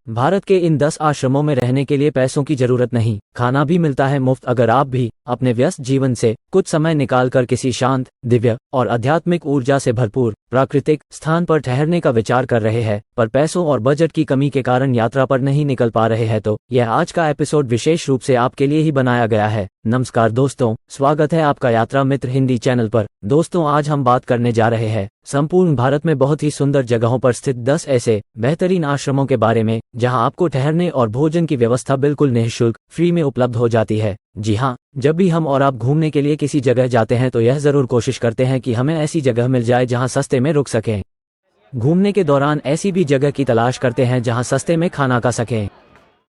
भारत के इन 10 आश्रमों में रहने के लिए पैसों की जरूरत नहीं, खाना भी मिलता है मुफ्त। अगर आप भी अपने व्यस्त जीवन से कुछ समय निकालकर किसी शांत, दिव्य और आध्यात्मिक ऊर्जा से भरपूर प्राकृतिक स्थान पर ठहरने का विचार कर रहे हैं, पर पैसों और बजट की कमी के कारण यात्रा पर नहीं निकल पा रहे हैं, तो यह आज का एपिसोड विशेष रूप से आपके लिए ही बनाया गया है। नमस्कार दोस्तों, स्वागत है आपका यात्रा मित्र हिंदी चैनल पर। दोस्तों, आज हम बात करने जा रहे हैं संपूर्ण भारत में बहुत ही सुंदर जगहों पर स्थित 10 ऐसे बेहतरीन आश्रमों के बारे में, जहां आपको ठहरने और भोजन की व्यवस्था बिल्कुल निःशुल्क फ्री में उपलब्ध हो जाती है। जी हाँ, जब भी हम और आप घूमने के लिए किसी जगह जाते हैं तो यह जरूर कोशिश करते हैं कि हमें ऐसी जगह मिल जाए जहां सस्ते में रुक सकें। घूमने के दौरान ऐसी भी जगह की तलाश करते हैं जहां सस्ते में खाना खा सकें।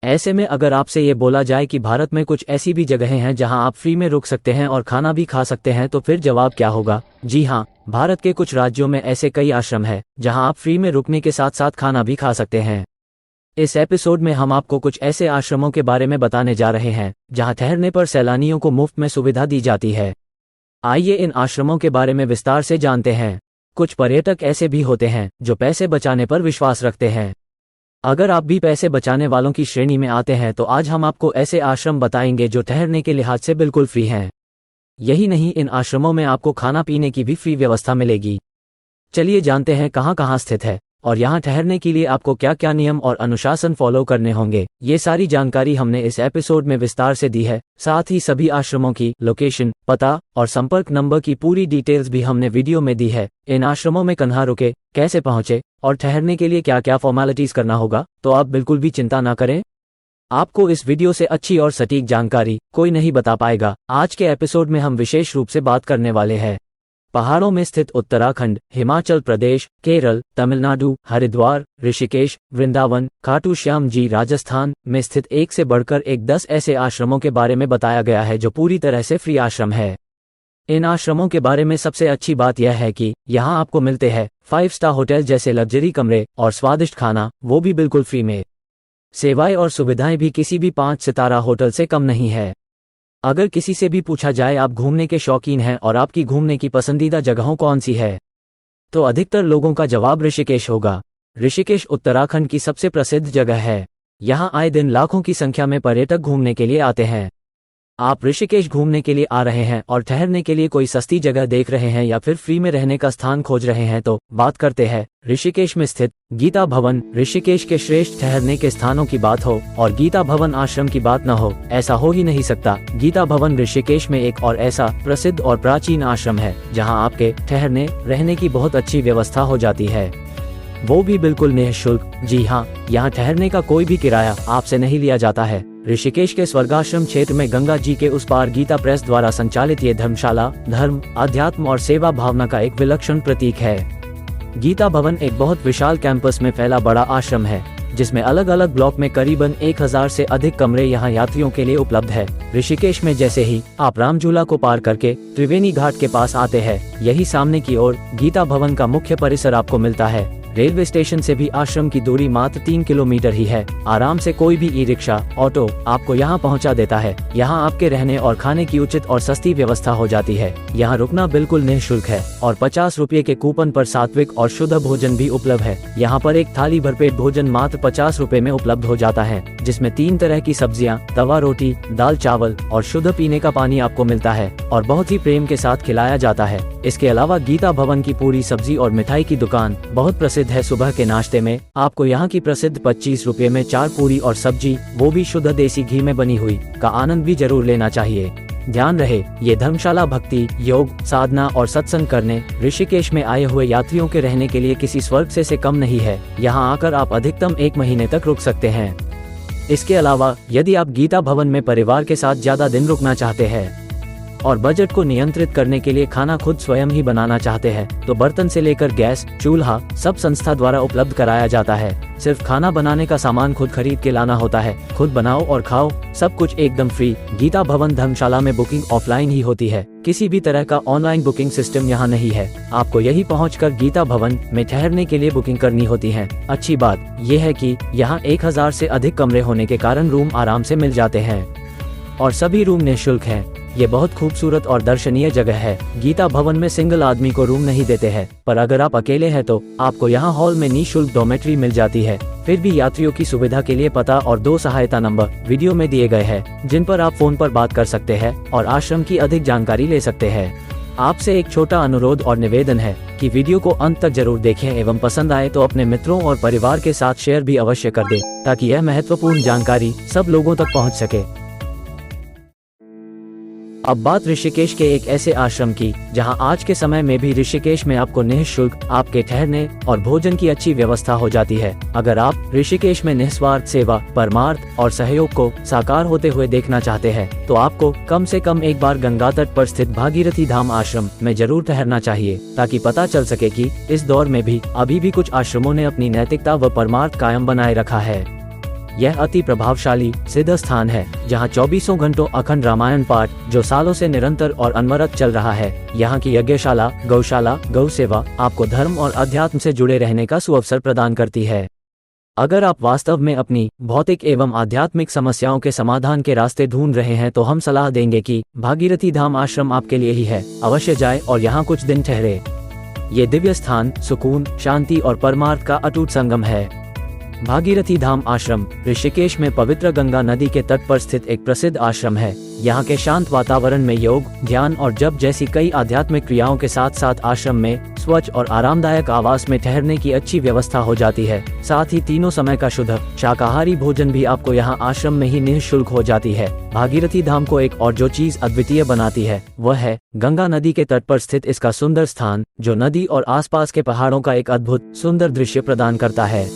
ऐसे में अगर आपसे ये बोला जाए कि भारत में कुछ ऐसी भी जगहें हैं जहां आप फ्री में रुक सकते हैं और खाना भी खा सकते हैं, तो फिर जवाब क्या होगा? जी हाँ, भारत के कुछ राज्यों में ऐसे कई आश्रम हैं जहां आप फ्री में रुकने के साथ साथ खाना भी खा सकते हैं। इस एपिसोड में हम आपको कुछ ऐसे आश्रमों के बारे में बताने जा रहे हैं जहां ठहरने पर सैलानियों को मुफ्त में सुविधा दी जाती है। आइए इन आश्रमों के बारे में विस्तार से जानते हैं। कुछ पर्यटक ऐसे भी होते हैं जो पैसे बचाने पर विश्वास रखते हैं। अगर आप भी पैसे बचाने वालों की श्रेणी में आते हैं तो आज हम आपको ऐसे आश्रम बताएंगे जो ठहरने के लिहाज से बिल्कुल फ्री हैं। यही नहीं, इन आश्रमों में आपको खाना पीने की भी फ्री व्यवस्था मिलेगी। चलिए जानते हैं कहां कहां स्थित है और यहां ठहरने के लिए आपको क्या क्या नियम और अनुशासन फॉलो करने होंगे। ये सारी जानकारी हमने इस एपिसोड में विस्तार से दी है। साथ ही सभी आश्रमों की लोकेशन, पता और संपर्क नंबर की पूरी डिटेल्स भी हमने वीडियो में दी है। इन आश्रमों में कहाँ रुके, कैसे पहुंचे और ठहरने के लिए क्या क्या फॉर्मेलिटीज करना होगा, तो आप बिल्कुल भी चिंता ना करें। आपको इस वीडियो से अच्छी और सटीक जानकारी कोई नहीं बता पाएगा। आज के एपिसोड में हम विशेष रूप से बात करने वाले हैं पहाड़ों में स्थित उत्तराखंड, हिमाचल प्रदेश, केरल, तमिलनाडु, हरिद्वार, ऋषिकेश, वृंदावन, खाटू श्याम जी, राजस्थान में स्थित एक से बढ़कर एक 10 ऐसे आश्रमों के बारे में बताया गया है जो पूरी तरह से फ्री आश्रम है। इन आश्रमों के बारे में सबसे अच्छी बात यह है कि यहाँ आपको मिलते हैं 5 स्टार होटल जैसे लग्जरी कमरे और स्वादिष्ट खाना, वो भी बिल्कुल फ्री में। सेवाएं और सुविधाएं भी किसी भी 5 सितारा होटल से कम नहीं है। अगर किसी से भी पूछा जाए आप घूमने के शौकीन हैं और आपकी घूमने की पसंदीदा जगहों कौन सी है, तो अधिकतर लोगों का जवाब ऋषिकेश होगा। ऋषिकेश उत्तराखंड की सबसे प्रसिद्ध जगह है। यहाँ आए दिन लाखों की संख्या में पर्यटक घूमने के लिए आते हैं। आप ऋषिकेश घूमने के लिए आ रहे हैं और ठहरने के लिए कोई सस्ती जगह देख रहे हैं या फिर फ्री में रहने का स्थान खोज रहे हैं, तो बात करते हैं ऋषिकेश में स्थित गीता भवन। ऋषिकेश के श्रेष्ठ ठहरने के स्थानों की बात हो और गीता भवन आश्रम की बात न हो, ऐसा हो ही नहीं सकता। गीता भवन ऋषिकेश में एक और ऐसा प्रसिद्ध और प्राचीन आश्रम है जहाँ आपके ठहरने रहने की बहुत अच्छी व्यवस्था हो जाती है, वो भी बिल्कुल निःशुल्क। जी हाँ, यहाँ ठहरने का कोई भी किराया आपसे नहीं लिया जाता है। ऋषिकेश के स्वर्गाश्रम क्षेत्र में गंगा जी के उस पार गीता प्रेस द्वारा संचालित ये धर्मशाला धर्म, अध्यात्म और सेवा भावना का एक विलक्षण प्रतीक है। गीता भवन एक बहुत विशाल कैंपस में फैला बड़ा आश्रम है जिसमें अलग अलग ब्लॉक में करीबन 1000 से अधिक कमरे यहाँ यात्रियों के लिए उपलब्ध है। ऋषिकेश में जैसे ही आप रामझूला को पार करके त्रिवेणी घाट के पास आते हैं, यही सामने की ओर गीता भवन का मुख्य परिसर आपको मिलता है। रेलवे स्टेशन से भी आश्रम की दूरी मात्र 3 किलोमीटर ही है। आराम से कोई भी ई रिक्शा, ऑटो आपको यहाँ पहुँचा देता है। यहाँ आपके रहने और खाने की उचित और सस्ती व्यवस्था हो जाती है। यहाँ रुकना बिल्कुल निःशुल्क है और 50 रुपये के कूपन पर सात्विक और शुद्ध भोजन भी उपलब्ध है। यहाँ पर एक थाली भरपेट भोजन मात्र 50 रुपए में उपलब्ध हो जाता है, जिसमें 3 तरह की सब्जियाँ, तवा रोटी, दाल चावल और शुद्ध पीने का पानी आपको मिलता है और बहुत ही प्रेम के साथ खिलाया जाता है। इसके अलावा गीता भवन की पूरी सब्जी और मिठाई की दुकान बहुत प्रसिद्ध है। सुबह के नाश्ते में आपको यहाँ की प्रसिद्ध 25 रुपए में 4 पूरी और सब्जी, वो भी शुद्ध देसी घी में बनी हुई, का आनंद भी जरूर लेना चाहिए। ध्यान रहे, ये धर्मशाला भक्ति, योग, साधना और सत्संग करने ऋषिकेश में आए हुए यात्रियों के रहने के लिए किसी स्वर्ग से कम नहीं है। यहाँ आकर आप अधिकतम 1 महीने तक रुक सकते हैं। इसके अलावा यदि आप गीता भवन में परिवार के साथ ज्यादा दिन रुकना चाहते हैं और बजट को नियंत्रित करने के लिए खाना खुद स्वयं ही बनाना चाहते हैं, तो बर्तन से लेकर गैस, चूल्हा सब संस्था द्वारा उपलब्ध कराया जाता है। सिर्फ खाना बनाने का सामान खुद खरीद के लाना होता है। खुद बनाओ और खाओ, सब कुछ एकदम फ्री। गीता भवन धर्मशाला में बुकिंग ऑफलाइन ही होती है, किसी भी तरह का ऑनलाइन बुकिंग सिस्टम यहाँ नहीं है। आपको यही पहुँचकर गीता भवन में ठहरने के लिए बुकिंग करनी होती है। अच्छी बात यह है कि यहाँ 1000 से अधिक कमरे होने के कारण रूम आराम से मिल जाते हैं और सभी रूम निःशुल्क हैं। ये बहुत खूबसूरत और दर्शनीय जगह है। गीता भवन में सिंगल आदमी को रूम नहीं देते हैं, पर अगर आप अकेले हैं तो आपको यहाँ हॉल में निःशुल्क डॉर्मेट्री मिल जाती है। फिर भी यात्रियों की सुविधा के लिए पता और 2 सहायता नंबर वीडियो में दिए गए हैं, जिन पर आप फोन पर बात कर सकते हैं और आश्रम की अधिक जानकारी ले सकते हैं। आपसे एक छोटा अनुरोध और निवेदन है कि वीडियो को अंत तक जरूर देखें एवं पसंद आए तो अपने मित्रों और परिवार के साथ शेयर भी अवश्य कर दें, ताकि यह महत्वपूर्ण जानकारी सब लोगों तक पहुंच सके। अब बात ऋषिकेश के एक ऐसे आश्रम की जहां आज के समय में भी ऋषिकेश में आपको निःशुल्क आपके ठहरने और भोजन की अच्छी व्यवस्था हो जाती है। अगर आप ऋषिकेश में निस्वार्थ सेवा, परमार्थ और सहयोग को साकार होते हुए देखना चाहते हैं तो आपको कम से कम एक बार गंगा तट पर स्थित भागीरथी धाम आश्रम में जरूर ठहरना चाहिए, ताकि पता चल सके कि इस दौर में भी अभी भी कुछ आश्रमों ने अपनी नैतिकता व परमार्थ कायम बनाए रखा है। यह अति प्रभावशाली सिद्ध स्थान है जहां 24 घंटों अखंड रामायण पाठ जो सालों से निरंतर और अनवरत चल रहा है। यहाँ की यज्ञशाला, गौशाला, गौ सेवा आपको धर्म और अध्यात्म से जुड़े रहने का सुअवसर प्रदान करती है। अगर आप वास्तव में अपनी भौतिक एवं आध्यात्मिक समस्याओं के समाधान के रास्ते ढूंढ रहे हैं तो हम सलाह देंगे कि भागीरथी धाम आश्रम आपके लिए ही है। अवश्य जाए और यहाँ कुछ दिन ठहरे। ये दिव्य स्थान सुकून, शांति और परमार्थ का अटूट संगम है। भागीरथी धाम आश्रम ऋषिकेश में पवित्र गंगा नदी के तट पर स्थित एक प्रसिद्ध आश्रम है। यहाँ के शांत वातावरण में योग, ध्यान और जप जैसी कई आध्यात्मिक क्रियाओं के साथ साथ आश्रम में स्वच्छ और आरामदायक आवास में ठहरने की अच्छी व्यवस्था हो जाती है। साथ ही तीनों समय का शुद्ध शाकाहारी भोजन भी आपको यहाँ आश्रम में ही निःशुल्क हो जाती है। भागीरथी धाम को एक और जो चीज अद्वितीय बनाती है वह है गंगा नदी के तट पर स्थित इसका सुंदर स्थान, जो नदी और आसपास के पहाड़ों का एक अद्भुत सुंदर दृश्य प्रदान करता है।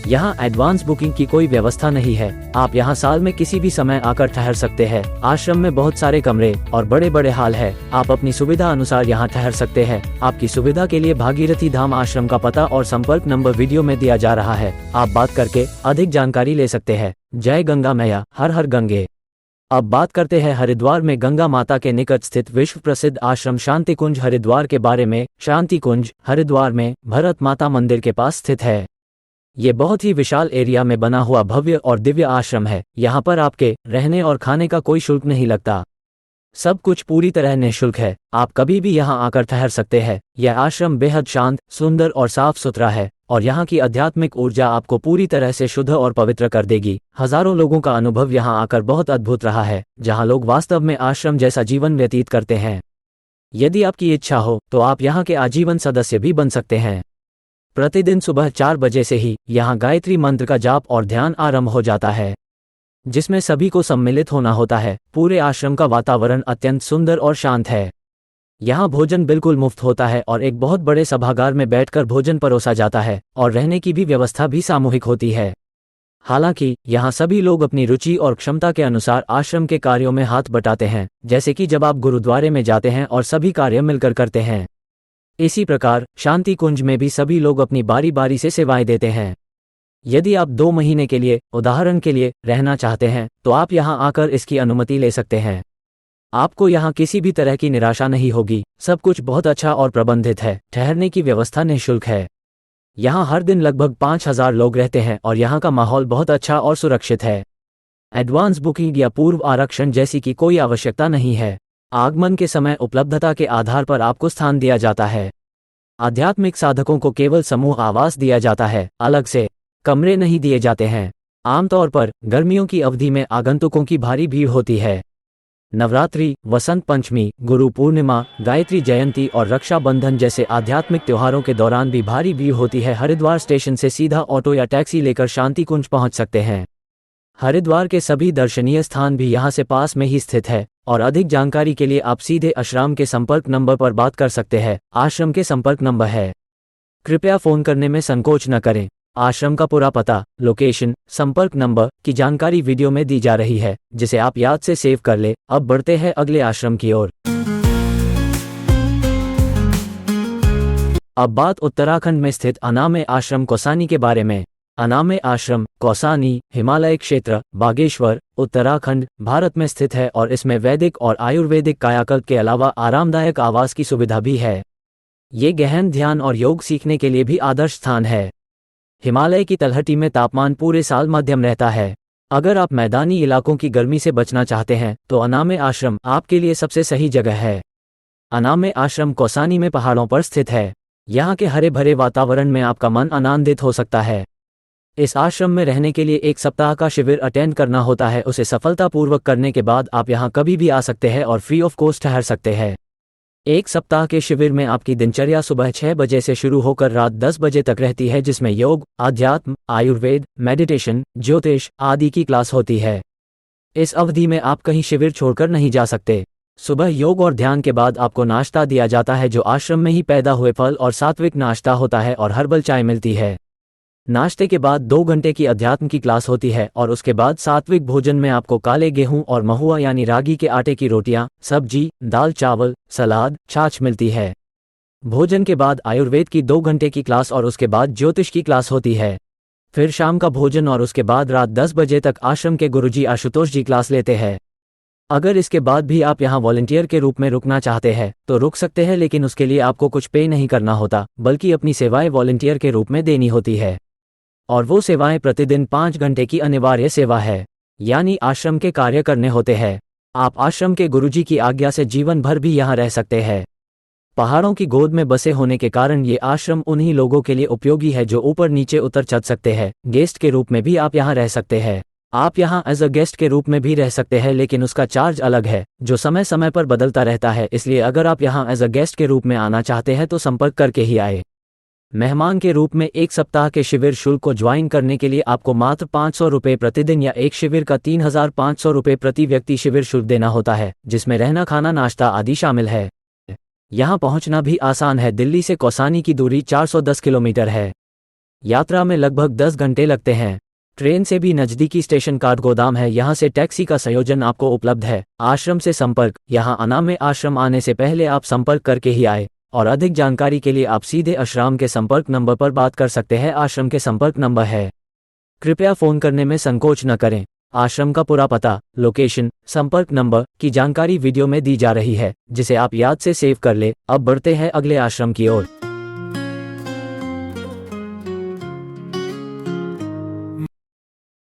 यहाँ एडवांस बुकिंग की कोई व्यवस्था नहीं है। आप यहाँ साल में किसी भी समय आकर ठहर सकते हैं। आश्रम में बहुत सारे कमरे और बड़े बड़े हाल है। आप अपनी सुविधा अनुसार यहाँ ठहर सकते हैं। आपकी सुविधा के लिए भागीरथी धाम आश्रम का पता और संपर्क नंबर वीडियो में दिया जा रहा है। आप बात करके अधिक जानकारी ले सकते हैं। जय गंगा मैया, हर हर गंगे। अब बात करते हैं हरिद्वार में गंगा माता के निकट स्थित विश्व प्रसिद्ध आश्रम शांति कुंज हरिद्वार के बारे में। शांति कुंज हरिद्वार में भरत माता मंदिर के पास स्थित है। ये बहुत ही विशाल एरिया में बना हुआ भव्य और दिव्य आश्रम है। यहाँ पर आपके रहने और खाने का कोई शुल्क नहीं लगता। सब कुछ पूरी तरह निःशुल्क है। आप कभी भी यहाँ आकर ठहर सकते हैं। यह आश्रम बेहद शांत, सुंदर और साफ सुथरा है और यहाँ की आध्यात्मिक ऊर्जा आपको पूरी तरह से शुद्ध और पवित्र कर देगी। हजारों लोगों का अनुभव यहाँ आकर बहुत अद्भुत रहा है, जहाँ लोग वास्तव में आश्रम जैसा जीवन व्यतीत करते हैं। यदि आपकी इच्छा हो तो आप यहाँ के आजीवन सदस्य भी बन सकते हैं। प्रतिदिन सुबह 4 बजे से ही यहाँ गायत्री मंत्र का जाप और ध्यान आरंभ हो जाता है, जिसमें सभी को सम्मिलित होना होता है। पूरे आश्रम का वातावरण अत्यंत सुंदर और शांत है। यहाँ भोजन बिल्कुल मुफ्त होता है और एक बहुत बड़े सभागार में बैठकर भोजन परोसा जाता है और रहने की भी व्यवस्था भी सामूहिक होती है। हालांकि यहाँ सभी लोग अपनी रुचि और क्षमता के अनुसार आश्रम के कार्यों में हाथ बटाते हैं, जैसे कि जब आप गुरुद्वारे में जाते हैं और सभी कार्य मिलकर करते हैं। इसी प्रकार शांति कुंज में भी सभी लोग अपनी बारी बारी से सेवाएं देते हैं। यदि आप 2 महीने के लिए उदाहरण के लिए रहना चाहते हैं तो आप यहाँ आकर इसकी अनुमति ले सकते हैं। आपको यहाँ किसी भी तरह की निराशा नहीं होगी। सब कुछ बहुत अच्छा और प्रबंधित है। ठहरने की व्यवस्था निःशुल्क है। यहाँ हर दिन लगभग 5000 लोग रहते हैं और यहाँ का माहौल बहुत अच्छा और सुरक्षित है। एडवांस बुकिंग या पूर्व आरक्षण जैसी की कोई आवश्यकता नहीं है। आगमन के समय उपलब्धता के आधार पर आपको स्थान दिया जाता है। आध्यात्मिक साधकों को केवल समूह आवास दिया जाता है, अलग से कमरे नहीं दिए जाते हैं। आमतौर पर गर्मियों की अवधि में आगंतुकों की भारी भीड़ होती है। नवरात्रि, वसंत पंचमी, गुरु पूर्णिमा, गायत्री जयंती और रक्षाबंधन जैसे आध्यात्मिक त्योहारों के दौरान भी भारी भीड़ होती है। हरिद्वार स्टेशन से सीधा ऑटो या टैक्सी लेकर शांति कुंज पहुंच सकते हैं। हरिद्वार के सभी दर्शनीय स्थान भी यहाँ से पास में ही स्थित है और अधिक जानकारी के लिए आप सीधे आश्रम के संपर्क नंबर पर बात कर सकते हैं। आश्रम के संपर्क नंबर है। कृपया फोन करने में संकोच न करें। आश्रम का पूरा पता, लोकेशन, संपर्क नंबर की जानकारी वीडियो में दी जा रही है, जिसे आप याद से सेव कर ले। अब बढ़ते हैं अगले आश्रम की ओर। अब बात उत्तराखंड में स्थित अनामे आश्रम कौसानी के बारे में। अनामे आश्रम कौसानी हिमालय क्षेत्र, बागेश्वर, उत्तराखंड, भारत में स्थित है और इसमें वैदिक और आयुर्वेदिक कायाकल्प के अलावा आरामदायक आवास की सुविधा भी है। ये गहन ध्यान और योग सीखने के लिए भी आदर्श स्थान है। हिमालय की तलहटी में तापमान पूरे साल मध्यम रहता है। अगर आप मैदानी इलाकों की गर्मी से बचना चाहते हैं तो अनामे आश्रम आपके लिए सबसे सही जगह है। अनामे आश्रम कौसानी में पहाड़ों पर स्थित है। यहाँ के हरे भरे वातावरण में आपका मन आनंदित हो सकता है। इस आश्रम में रहने के लिए 1 सप्ताह का शिविर अटेंड करना होता है। उसे सफलतापूर्वक करने के बाद आप यहाँ कभी भी आ सकते हैं और फ्री ऑफ कॉस्ट ठहर सकते हैं। 1 सप्ताह के शिविर में आपकी दिनचर्या सुबह 6 बजे से शुरू होकर रात 10 बजे तक रहती है, जिसमें योग, आध्यात्म, आयुर्वेद, मेडिटेशन, ज्योतिष आदि की क्लास होती है। इस अवधि में आप कहीं शिविर छोड़कर नहीं जा सकते। सुबह योग और ध्यान के बाद आपको नाश्ता दिया जाता है, जो आश्रम में ही पैदा हुए फल और सात्विक नाश्ता होता है, और हर्बल चाय मिलती है। नाश्ते के बाद 2 घंटे की अध्यात्म की क्लास होती है और उसके बाद सात्विक भोजन में आपको काले गेहूं और महुआ यानी रागी के आटे की रोटियां, सब्जी, दाल चावल, सलाद, छाछ मिलती है। भोजन के बाद आयुर्वेद की 2 घंटे की क्लास और उसके बाद ज्योतिष की क्लास होती है। फिर शाम का भोजन और उसके बाद रात 10 बजे तक आश्रम के गुरुजी आशुतोष जी क्लास लेते हैं। अगर इसके बाद भी आप यहाँ वॉलंटियर के रूप में रुकना चाहते हैं तो रुक सकते हैं, लेकिन उसके लिए आपको कुछ पे नहीं करना होता, बल्कि अपनी सेवाएं वॉलंटियर के रूप में देनी होती है। और वो सेवाएं प्रतिदिन 5 घंटे की अनिवार्य सेवा है, यानी आश्रम के कार्य करने होते हैं। आप आश्रम के गुरुजी की आज्ञा से जीवन भर भी यहाँ रह सकते हैं। पहाड़ों की गोद में बसे होने के कारण ये आश्रम उन्हीं लोगों के लिए उपयोगी है जो ऊपर नीचे उतर चढ़ सकते हैं। गेस्ट के रूप में भी आप यहाँ रह सकते हैं। आप यहाँ एज अ गेस्ट के रूप में भी रह सकते हैं, लेकिन उसका चार्ज अलग है, जो समय समय पर बदलता रहता है। इसलिए अगर आप यहाँ एज अ गेस्ट के रूप में आना चाहते हैं तो संपर्क करके ही आए। मेहमान के रूप में 1 सप्ताह के शिविर शुल्क को ज्वाइन करने के लिए आपको मात्र 500 रुपये प्रतिदिन या एक शिविर का 3500 रुपये प्रति व्यक्ति शिविर शुल्क देना होता है, जिसमें रहना, खाना, नाश्ता आदि शामिल है। यहाँ पहुँचना भी आसान है। दिल्ली से कौसानी की दूरी 410 किलोमीटर है। यात्रा में लगभग 10 घंटे लगते हैं। ट्रेन से भी नज़दीकी स्टेशन काठगोदाम है। यहाँ से टैक्सी का संयोजन आपको उपलब्ध है। आश्रम से संपर्क। यहाँ अनामे आश्रम आने से पहले आप संपर्क करके ही आए, और अधिक जानकारी के लिए आप सीधे आश्रम के संपर्क नंबर पर बात कर सकते हैं। आश्रम के संपर्क नंबर है। कृपया फ़ोन करने में संकोच न करें। आश्रम का पूरा पता, लोकेशन, संपर्क नंबर की जानकारी वीडियो में दी जा रही है, जिसे आप याद से सेव कर ले। अब बढ़ते हैं अगले आश्रम की ओर।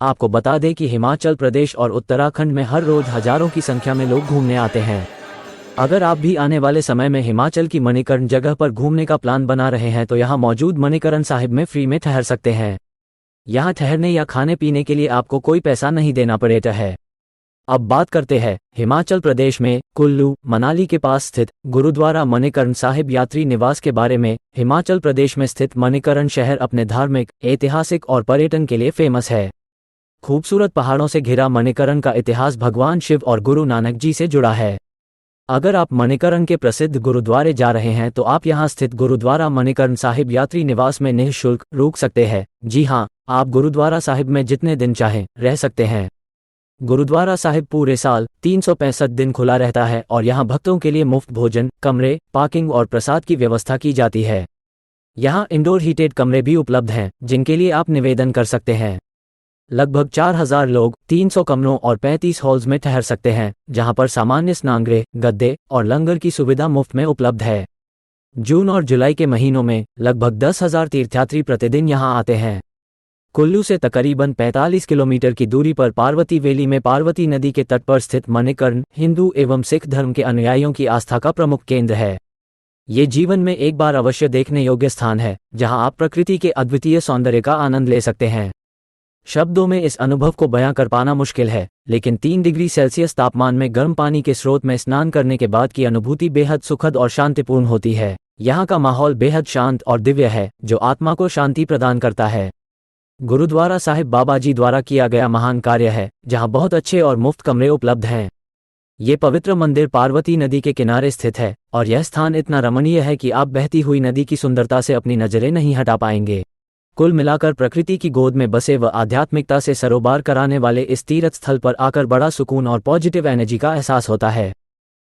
आपको बता दें कि हिमाचल प्रदेश और उत्तराखंड में हर रोज हजारों की संख्या में लोग घूमने आते हैं। अगर आप भी आने वाले समय में हिमाचल की मणिकर्ण जगह पर घूमने का प्लान बना रहे हैं तो यहाँ मौजूद मणिकर्ण साहिब में फ्री में ठहर सकते हैं। यहाँ ठहरने या खाने पीने के लिए आपको कोई पैसा नहीं देना पड़ता है। अब बात करते हैं हिमाचल प्रदेश में कुल्लू, मनाली के पास स्थित गुरुद्वारा मणिकर्ण साहिब यात्री निवास के बारे में। हिमाचल प्रदेश में स्थित मणिकर्ण शहर अपने धार्मिक, ऐतिहासिक और पर्यटन के लिए फेमस है। खूबसूरत पहाड़ों से घिरा मणिकर्ण का इतिहास भगवान शिव और गुरु नानक जी से जुड़ा है। अगर आप मणिकर्ण के प्रसिद्ध गुरुद्वारे जा रहे हैं तो आप यहां स्थित गुरुद्वारा मणिकर्ण साहिब यात्री निवास में निःशुल्क रुक सकते हैं। जी हां, आप गुरुद्वारा साहिब में जितने दिन चाहें रह सकते हैं। गुरुद्वारा साहिब पूरे साल 365 दिन खुला रहता है और यहां भक्तों के लिए मुफ्त भोजन, कमरे, पार्किंग और प्रसाद की व्यवस्था की जाती है। यहां इंडोर हीटेड कमरे भी उपलब्ध हैं, जिनके लिए आप निवेदन कर सकते हैं। लगभग 4000 लोग 300 कमरों और 35 हॉल्स में ठहर सकते हैं, जहां पर सामान्य स्नानगृह, गद्दे और लंगर की सुविधा मुफ्त में उपलब्ध है। जून और जुलाई के महीनों में लगभग 10,000 तीर्थयात्री प्रतिदिन यहां आते हैं। कुल्लू से तकरीबन 45 किलोमीटर की दूरी पर पार्वती वैली में पार्वती नदी के तट पर स्थित मणिकर्ण हिंदू एवं सिख धर्म के अनुयायियों की आस्था का प्रमुख केंद्र है। ये जीवन में एक बार अवश्य देखने योग्य स्थान है, जहां आप प्रकृति के अद्वितीय सौंदर्य का आनंद ले सकते हैं। शब्दों में इस अनुभव को बयां कर पाना मुश्किल है, लेकिन 3 डिग्री सेल्सियस तापमान में गर्म पानी के स्रोत में स्नान करने के बाद की अनुभूति बेहद सुखद और शांतिपूर्ण होती है। यहाँ का माहौल बेहद शांत और दिव्य है, जो आत्मा को शांति प्रदान करता है। गुरुद्वारा साहिब बाबा जी द्वारा किया गया महान कार्य है, जहाँ बहुत अच्छे और मुफ्त कमरे उपलब्ध हैं। ये पवित्र मंदिर पार्वती नदी के किनारे स्थित है और यह स्थान इतना रमणीय है कि आप बहती हुई नदी की सुंदरता से अपनी नजरें नहीं हटा पाएंगे। कुल मिलाकर प्रकृति की गोद में बसे व आध्यात्मिकता से सरोबार कराने वाले इस तीर्थ स्थल पर आकर बड़ा सुकून और पॉजिटिव एनर्जी का एहसास होता है।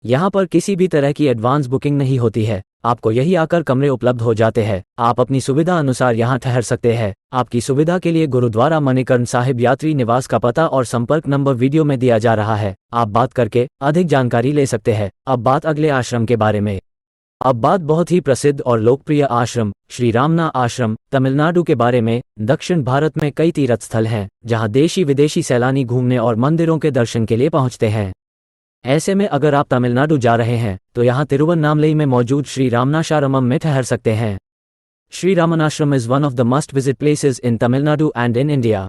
यहाँ पर किसी भी तरह की एडवांस बुकिंग नहीं होती है, आपको यही आकर कमरे उपलब्ध हो जाते हैं। आप अपनी सुविधा अनुसार यहाँ ठहर सकते हैं। आपकी सुविधा के लिए गुरुद्वारा मणिकर्ण साहिब यात्री निवास का पता और संपर्क नंबर वीडियो में दिया जा रहा है। आप बात करके अधिक जानकारी ले सकते हैं। अब बात अगले आश्रम के बारे में। अब बात बहुत ही प्रसिद्ध और लोकप्रिय आश्रम श्री रामना आश्रम तमिलनाडु के बारे में। दक्षिण भारत में कई तीर्थ स्थल हैं, जहां देशी विदेशी सैलानी घूमने और मंदिरों के दर्शन के लिए पहुंचते हैं। ऐसे में अगर आप तमिलनाडु जा रहे हैं तो यहाँ तिरुवन्नामलई में मौजूद श्री रामनाशारमम में ठहर सकते हैं। Sri Raman Ashram is one of the must-visit places in Tamil Nadu and in India.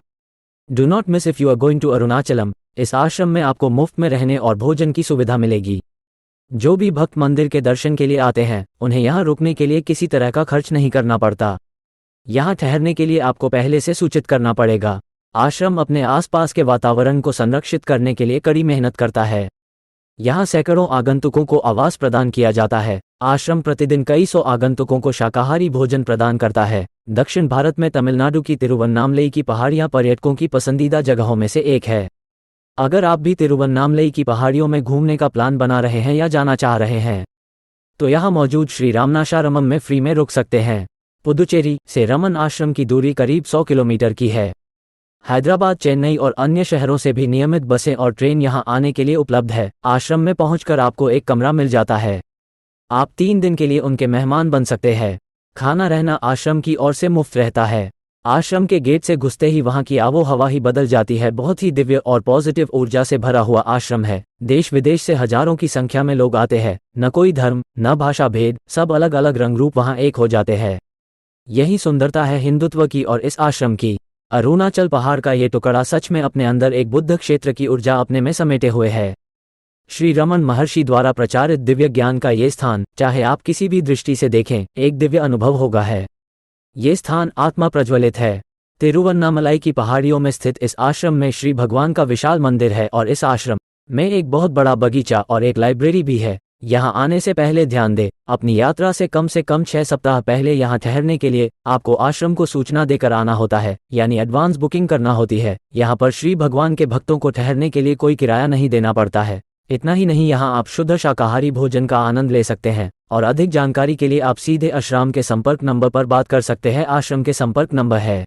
Do not miss if you are going to Arunachalam. इस आश्रम में आपको मुफ्त में रहने और भोजन की सुविधा मिलेगी। जो भी भक्त मंदिर के दर्शन के लिए आते हैं, उन्हें यहाँ रुकने के लिए किसी तरह का खर्च नहीं करना पड़ता। यहाँ ठहरने के लिए आपको पहले से सूचित करना पड़ेगा। आश्रम अपने आसपास के वातावरण को संरक्षित करने के लिए कड़ी मेहनत करता है। यहाँ सैकड़ों आगंतुकों को आवास प्रदान किया जाता है। आश्रम प्रतिदिन कई सौ आगंतुकों को शाकाहारी भोजन प्रदान करता है। दक्षिण भारत में तमिलनाडु की तिरुवन्नामलई की पहाड़ियाँ पर्यटकों की पसंदीदा जगहों में से एक है। अगर आप भी तिरुवन्नामलई की पहाड़ियों में घूमने का प्लान बना रहे हैं या जाना चाह रहे हैं, तो यहाँ मौजूद श्री रामनाशारमम में फ्री में रुक सकते हैं। पुदुचेरी से रमन आश्रम की दूरी करीब 100 किलोमीटर की है। हैदराबाद, चेन्नई और अन्य शहरों से भी नियमित बसें और ट्रेन यहां आने के लिए उपलब्ध है। आश्रम में पहुंचकर आपको एक कमरा मिल जाता है। आप 3 दिन के लिए उनके मेहमान बन सकते हैं। खाना रहना आश्रम की ओर से मुफ्त रहता है। आश्रम के गेट से घुसते ही वहां की आबो हवा ही बदल जाती है। बहुत ही दिव्य और पॉजिटिव ऊर्जा से भरा हुआ आश्रम है। देश विदेश से हजारों की संख्या में लोग आते हैं। न कोई धर्म, न भाषा भेद, सब अलग अलग रंग रूप वहां एक हो जाते हैं। यही सुंदरता है हिंदुत्व की और इस आश्रम की। अरुणाचल पहाड़ का ये टुकड़ा सच में अपने अंदर एक बुद्ध क्षेत्र की ऊर्जा अपने में समेटे हुए है। श्री रमन महर्षि द्वारा प्रचारित दिव्य ज्ञान का ये स्थान, चाहे आप किसी भी दृष्टि से देखें, एक दिव्य अनुभव होगा है। ये स्थान आत्मा प्रज्वलित है। तिरुवन्नामलाई की पहाड़ियों में स्थित इस आश्रम में श्री भगवान का विशाल मंदिर है और इस आश्रम में एक बहुत बड़ा बगीचा और एक लाइब्रेरी भी है। यहाँ आने से पहले ध्यान दें, अपनी यात्रा से कम 6 सप्ताह पहले यहाँ ठहरने के लिए आपको आश्रम को सूचना देकर आना होता है, यानी एडवांस बुकिंग करना होती है। यहाँ पर श्री भगवान के भक्तों को ठहरने के लिए कोई किराया नहीं देना पड़ता है। इतना ही नहीं, यहाँ आप शुद्ध शाकाहारी भोजन का आनंद ले सकते हैं। और अधिक जानकारी के लिए आप सीधे आश्रम के संपर्क नंबर पर बात कर सकते हैं। आश्रम के संपर्क नंबर है,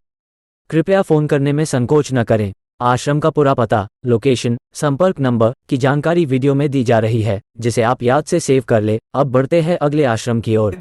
कृपया फोन करने में संकोच न करें। आश्रम का पूरा पता, लोकेशन, संपर्क नंबर की जानकारी वीडियो में दी जा रही है, जिसे आप याद से सेव कर ले। अब बढ़ते हैं अगले आश्रम की ओर।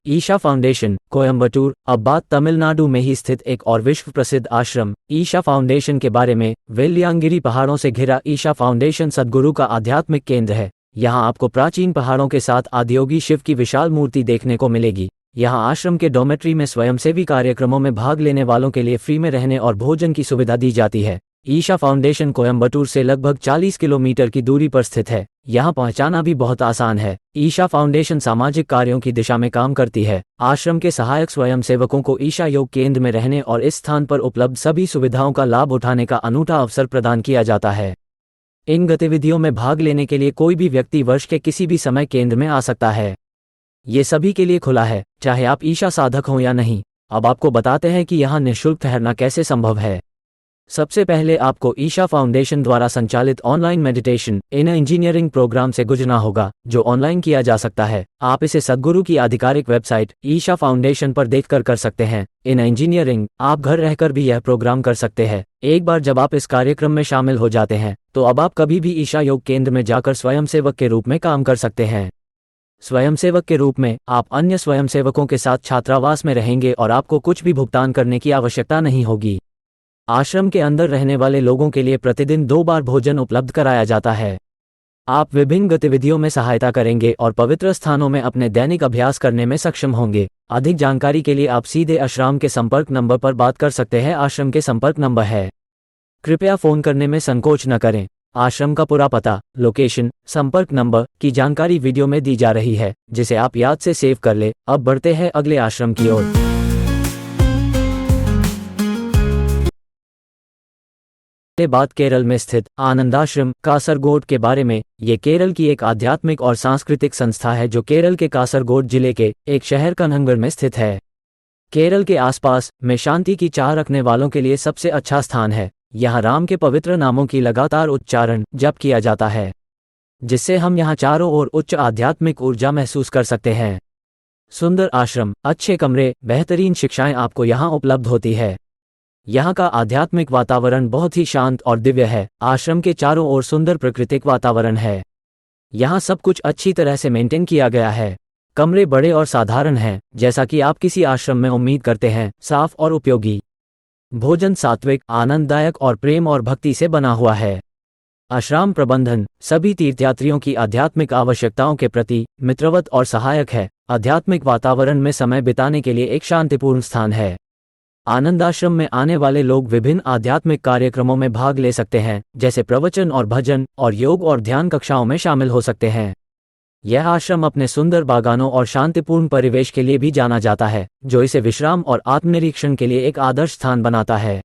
ईशा फाउंडेशन, कोयम्बटूर। अब बात तमिलनाडु में ही स्थित एक और विश्व प्रसिद्ध आश्रम ईशा फाउंडेशन के बारे में। वेलियांगिरी पहाड़ों से घिरा ईशा फाउंडेशन सद्गुरु का आध्यात्मिक केंद्र है। यहाँ आपको प्राचीन पहाड़ों के साथ आदियोगी शिव की विशाल मूर्ति देखने को मिलेगी। यहाँ आश्रम के डॉर्मेट्री में स्वयंसेवी कार्यक्रमों में भाग लेने वालों के लिए फ्री में रहने और भोजन की सुविधा दी जाती है। ईशा फाउंडेशन कोयम्बटूर से लगभग 40 किलोमीटर की दूरी पर स्थित है। यहाँ पहुँचाना भी बहुत आसान है। ईशा फाउंडेशन सामाजिक कार्यों की दिशा में काम करती है। आश्रम के सहायक स्वयंसेवकों को ईशा योग केंद्र में रहने और इस स्थान पर उपलब्ध सभी सुविधाओं का लाभ उठाने का अनूठा अवसर प्रदान किया जाता है। इन गतिविधियों में भाग लेने के लिए कोई भी व्यक्ति वर्ष के किसी भी समय केंद्र में आ सकता है। ये सभी के लिए खुला है, चाहे आप ईशा साधक हों या नहीं। अब आपको बताते हैं कि यहाँ निःशुल्क ठहरना कैसे संभव है। सबसे पहले आपको ईशा फाउंडेशन द्वारा संचालित online meditation in engineering program से गुजरना होगा, जो ऑनलाइन किया जा सकता है। आप इसे सद्गुरु की आधिकारिक वेबसाइट ईशा फाउंडेशन पर देखकर कर सकते हैं। इन इंजीनियरिंग आप घर रहकर भी यह प्रोग्राम कर सकते हैं। एक बार जब आप इस कार्यक्रम में शामिल हो जाते हैं, तो अब आप कभी भी ईशा योग केंद्र में जाकर स्वयंसेवक के रूप में काम कर सकते हैं। स्वयंसेवक के रूप में आप अन्य स्वयंसेवकों के साथ छात्रावास में रहेंगे और आपको कुछ भी भुगतान करने की आवश्यकता नहीं होगी। आश्रम के अंदर रहने वाले लोगों के लिए प्रतिदिन 2 बार भोजन उपलब्ध कराया जाता है। आप विभिन्न गतिविधियों में सहायता करेंगे और पवित्र स्थानों में अपने दैनिक अभ्यास करने में सक्षम होंगे। अधिक जानकारी के लिए आप सीधे आश्रम के संपर्क नंबर पर बात कर सकते हैं। आश्रम के संपर्क नंबर है, कृपया फोन करने में संकोच न करें। आश्रम का पूरा पता, लोकेशन, संपर्क नंबर की जानकारी वीडियो में दी जा रही है, जिसे आप याद से सेव कर ले। अब बढ़ते हैं अगले आश्रम की ओर। बात केरल में स्थित आनंदाश्रम कासरगोड के बारे में। ये केरल की एक आध्यात्मिक और सांस्कृतिक संस्था है जो केरल के कासरगोड जिले के एक शहर कनंगड़ में स्थित है। केरल के आसपास में शांति की चाह रखने वालों के लिए सबसे अच्छा स्थान है। यहाँ राम के पवित्र नामों की लगातार उच्चारण जप किया जाता है, जिससे हम यहाँ चारों ओर उच्च आध्यात्मिक ऊर्जा महसूस कर सकते हैं। सुंदर आश्रम, अच्छे कमरे, बेहतरीन शिक्षाएं आपको यहाँ उपलब्ध होती है। यहाँ का आध्यात्मिक वातावरण बहुत ही शांत और दिव्य है। आश्रम के चारों ओर सुंदर प्राकृतिक वातावरण है। यहाँ सब कुछ अच्छी तरह से मेंटेन किया गया है। कमरे बड़े और साधारण हैं, जैसा कि आप किसी आश्रम में उम्मीद करते हैं, साफ और उपयोगी। भोजन सात्विक, आनंददायक और प्रेम और भक्ति से बना हुआ है। आश्रम प्रबंधन सभी तीर्थयात्रियों की आध्यात्मिक आवश्यकताओं के प्रति मित्रवत और सहायक है। आध्यात्मिक वातावरण में समय बिताने के लिए एक शांतिपूर्ण स्थान है। आनंद आश्रम में आने वाले लोग विभिन्न आध्यात्मिक कार्यक्रमों में भाग ले सकते हैं, जैसे प्रवचन और भजन, और योग और ध्यान कक्षाओं में शामिल हो सकते हैं। यह आश्रम अपने सुंदर बागानों और शांतिपूर्ण परिवेश के लिए भी जाना जाता है, जो इसे विश्राम और आत्मनिरीक्षण के लिए एक आदर्श स्थान बनाता है।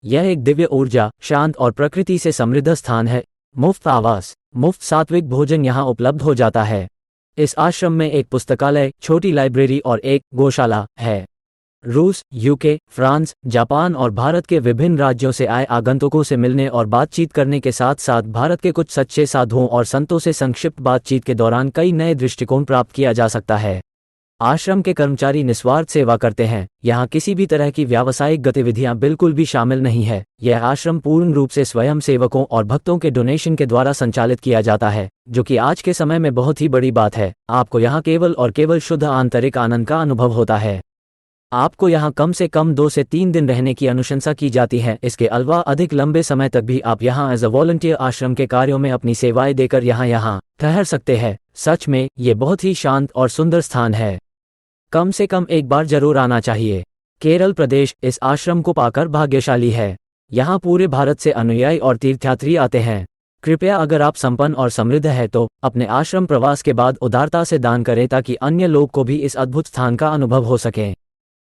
यह एक दिव्य ऊर्जा, शांत और प्रकृति से समृद्ध स्थान है। मुफ्त आवास, मुफ्त सात्विक भोजन यहाँ उपलब्ध हो जाता है। इस आश्रम में एक पुस्तकालय, छोटी लाइब्रेरी और एक गौशाला है। रूस, यूके, फ्रांस, जापान और भारत के विभिन्न राज्यों से आए आगंतुकों से मिलने और बातचीत करने के साथ साथ भारत के कुछ सच्चे साधुओं और संतों से संक्षिप्त बातचीत के दौरान कई नए दृष्टिकोण प्राप्त किया जा सकता है। आश्रम के कर्मचारी निस्वार्थ सेवा करते हैं। यहाँ किसी भी तरह की व्यावसायिक गतिविधियां बिल्कुल भी शामिल नहीं है। यह आश्रम पूर्ण रूप से स्वयं सेवकों और भक्तों के डोनेशन के द्वारा संचालित किया जाता है, जो कि आज के समय में बहुत ही बड़ी बात है। आपको यहाँ केवल और केवल शुद्ध आंतरिक आनंद का अनुभव होता है। आपको यहाँ कम से कम 2 से 3 दिन रहने की अनुशंसा की जाती है। इसके अलावा अधिक लंबे समय तक भी आप यहाँ एज अ वॉलंटियर आश्रम के कार्यों में अपनी सेवाएं देकर यहाँ ठहर सकते हैं। सच में ये बहुत ही शांत और सुंदर स्थान है। कम से कम एक बार जरूर आना चाहिए। केरल प्रदेश इस आश्रम को पाकर भाग्यशाली है। यहाँ पूरे भारत से अनुयायी और तीर्थयात्री आते हैं। कृपया अगर आप संपन्न और समृद्ध है तो अपने आश्रम प्रवास के बाद उदारता से दान करें, ताकि अन्य लोग को भी इस अद्भुत स्थान का अनुभव हो सके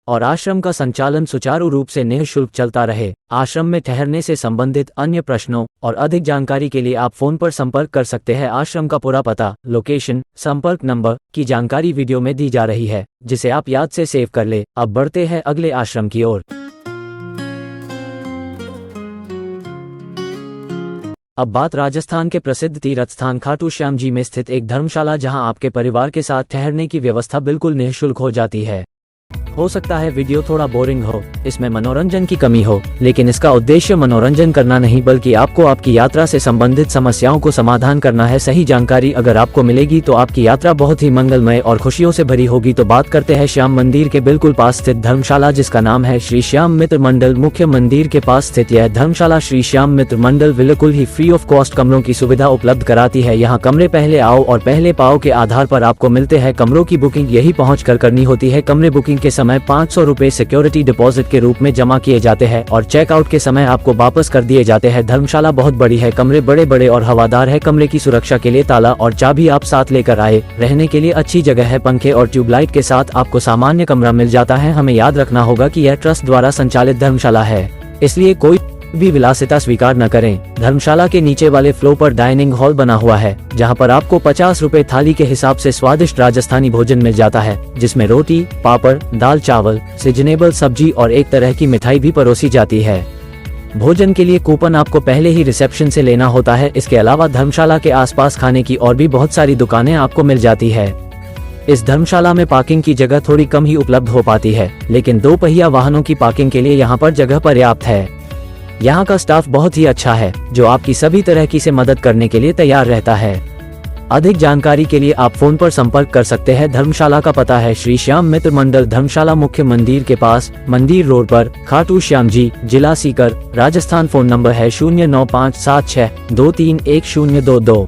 और आश्रम का संचालन सुचारू रूप से निःशुल्क चलता रहे। आश्रम में ठहरने से संबंधित अन्य प्रश्नों और अधिक जानकारी के लिए आप फोन पर संपर्क कर सकते हैं। आश्रम का पूरा पता, लोकेशन, संपर्क नंबर की जानकारी वीडियो में दी जा रही है, जिसे आप याद से सेव कर ले। अब बढ़ते हैं अगले आश्रम की ओर। अब बात राजस्थान के प्रसिद्ध तीर्थ स्थान खाटू श्याम जी में स्थित एक धर्मशाला, जहां आपके परिवार के साथ ठहरने की व्यवस्था बिल्कुल निःशुल्क हो जाती है। हो सकता है वीडियो थोड़ा बोरिंग हो, इसमें मनोरंजन की कमी हो, लेकिन इसका उद्देश्य मनोरंजन करना नहीं, बल्कि आपको आपकी यात्रा से संबंधित समस्याओं को समाधान करना है। सही जानकारी अगर आपको मिलेगी तो आपकी यात्रा बहुत ही मंगलमय और खुशियों से भरी होगी। तो बात करते हैं श्याम मंदिर के बिल्कुल पास स्थित धर्मशाला, जिसका नाम है श्री श्याम मित्र मंडल। मुख्य मंदिर के पास स्थित यह धर्मशाला श्री श्याम मित्र मंडल बिल्कुल ही फ्री ऑफ कॉस्ट कमरों की सुविधा उपलब्ध कराती है। यहाँ कमरे पहले आओ और पहले पाओ के आधार पर आपको मिलते हैं। कमरों की बुकिंग यही पहुँच कर करनी होती है। कमरे बुकिंग के समय 500 रुपए सिक्योरिटी डिपॉजिट के रूप में जमा किए जाते हैं और चेकआउट के समय आपको वापस कर दिए जाते हैं। धर्मशाला बहुत बड़ी है, कमरे बड़े बड़े और हवादार है। कमरे की सुरक्षा के लिए ताला और चाबी आप साथ लेकर आए। रहने के लिए अच्छी जगह है, पंखे और ट्यूबलाइट के साथ आपको सामान्य कमरा मिल जाता है। हमें याद रखना होगा कि यह ट्रस्ट द्वारा संचालित धर्मशाला है, इसलिए कोई भी विलासिता स्वीकार न करें। धर्मशाला के नीचे वाले फ्लोर पर डाइनिंग हॉल बना हुआ है, जहां पर आपको 50 रुपए थाली के हिसाब से स्वादिष्ट राजस्थानी भोजन मिल जाता है, जिसमें रोटी, पापड़, दाल चावल, सीजनेबल सब्जी और एक तरह की मिठाई भी परोसी जाती है। भोजन के लिए कूपन आपको पहले ही रिसेप्शन से लेना होता है। इसके अलावा धर्मशाला के आसपास खाने की और भी बहुत सारी दुकानें आपको मिल जाती है। इस धर्मशाला में पार्किंग की जगह थोड़ी कम ही उपलब्ध हो पाती है, लेकिन 2 पहिया वाहनों की पार्किंग के लिए यहाँ पर जगह पर्याप्त है। यहाँ का स्टाफ बहुत ही अच्छा है, जो आपकी सभी तरह की से मदद करने के लिए तैयार रहता है। अधिक जानकारी के लिए आप फोन पर संपर्क कर सकते हैं। धर्मशाला का पता है श्री श्याम मित्र मंडल, धर्मशाला मुख्य मंदिर के पास, मंदिर रोड पर, खाटू श्याम जी, जिला सीकर, राजस्थान। फोन नंबर है 095762311022।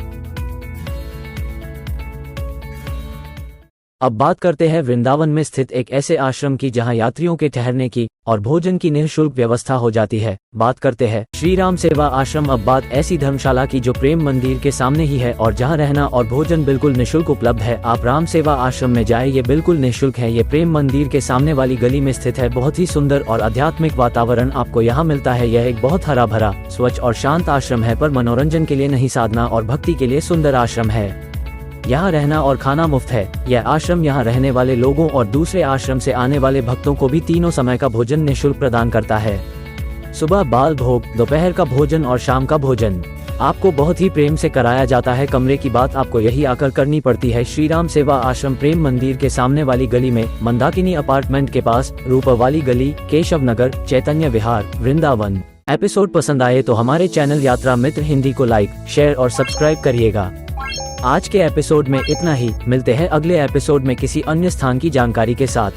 अब बात करते हैं वृंदावन में स्थित एक ऐसे आश्रम की, जहां यात्रियों के ठहरने की और भोजन की निःशुल्क व्यवस्था हो जाती है। बात करते हैं श्री राम सेवा आश्रम। अब बात ऐसी धर्मशाला की जो प्रेम मंदिर के सामने ही है और जहां रहना और भोजन बिल्कुल निःशुल्क उपलब्ध है। आप राम सेवा आश्रम में जाए, ये बिल्कुल निःशुल्क है। ये प्रेम मंदिर के सामने वाली गली में स्थित है। बहुत ही सुंदर और आध्यात्मिक वातावरण आपको यहाँ मिलता है। यह एक बहुत हरा भरा, स्वच्छ और शांत आश्रम है, पर मनोरंजन के लिए नहीं, साधना और भक्ति के लिए सुंदर आश्रम है। यहाँ रहना और खाना मुफ्त है। यह आश्रम यहाँ रहने वाले लोगों और दूसरे आश्रम से आने वाले भक्तों को भी तीनों समय का भोजन निःशुल्क प्रदान करता है। सुबह बाल भोग, दोपहर का भोजन और शाम का भोजन आपको बहुत ही प्रेम से कराया जाता है। कमरे की बात आपको यही आकर करनी पड़ती है। श्री राम सेवा आश्रम प्रेम मंदिर के सामने वाली गली में, मंदाकिनी अपार्टमेंट के पास, रूपवाली गली, केशव नगर, चैतन्य विहार, वृंदावन। एपिसोड पसंद आए तो हमारे चैनल यात्रा मित्र हिंदी को लाइक, शेयर और सब्सक्राइब करिएगा। आज के एपिसोड में इतना ही। मिलते हैं अगले एपिसोड में किसी अन्य स्थान की जानकारी के साथ।